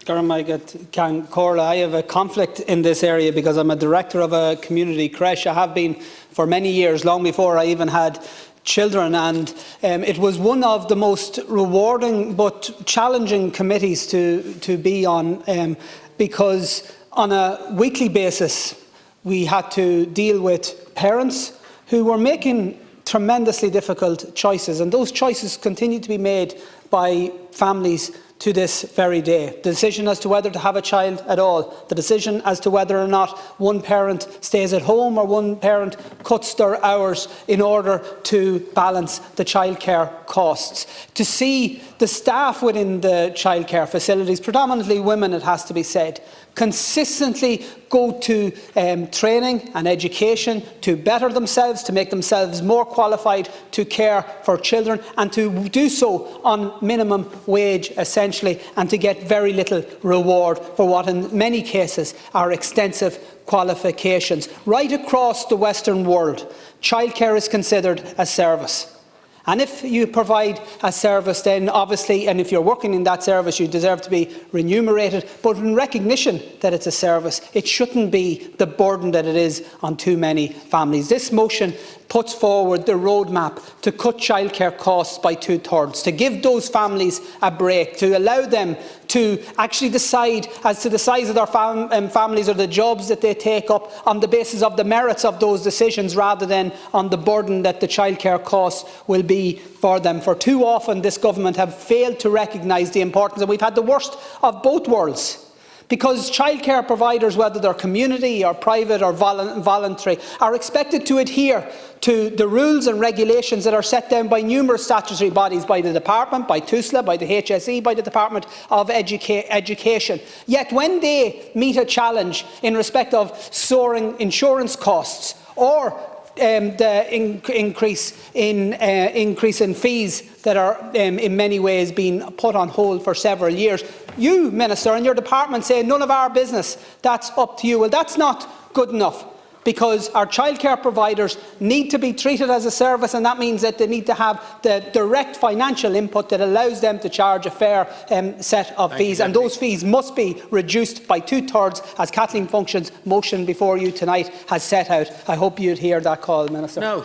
I have a conflict in this area because I'm a director of a community creche. I have been for many years, long before I even had children, and it was one of the most rewarding but challenging committees to be on, because on a weekly basis we had to deal with parents who were making tremendously difficult choices, and those choices continue to be made by families to this very day. The decision as to whether to have a child at all, the decision as to whether or not one parent stays at home or one parent cuts their hours in order to balance the childcare costs. To see the staff within the childcare facilities, predominantly women it has to be said, consistently go to training and education to better themselves, to make themselves more qualified to care for children, and to do so on minimum wage essentially, and to get very little reward for what in many cases are extensive qualifications. Right across the Western world, childcare is considered a service. And if you provide a service, then obviously, and if you're working in that service, you deserve to be remunerated. But in recognition that it's a service, it shouldn't be the burden that it is on too many families. This motion puts forward the roadmap to cut childcare costs by 2/3, to give those families a break, to allow them to actually decide as to the size of their families or the jobs that they take up on the basis of the merits of those decisions, rather than on the burden that the childcare costs will be for them. For too often this government have failed to recognise the importance, and we've had the worst of both worlds. Because childcare providers, whether they're community or private or voluntary, are expected to adhere to the rules and regulations that are set down by numerous statutory bodies, by the Department, by TUSLA, by the HSE, by the Department of Education. Yet when they meet a challenge in respect of soaring insurance costs, or the increase in fees that are in many ways being put on hold for several years, you, Minister, and your department say none of our business, that's up to you. Well, that's not good enough, because our childcare providers need to be treated as a service, and that means that they need to have the direct financial input that allows them to charge a fair set of fees, and those fees must be reduced by 2/3, as Kathleen Function's motion before you tonight has set out. I hope you'd hear that call, Minister. No.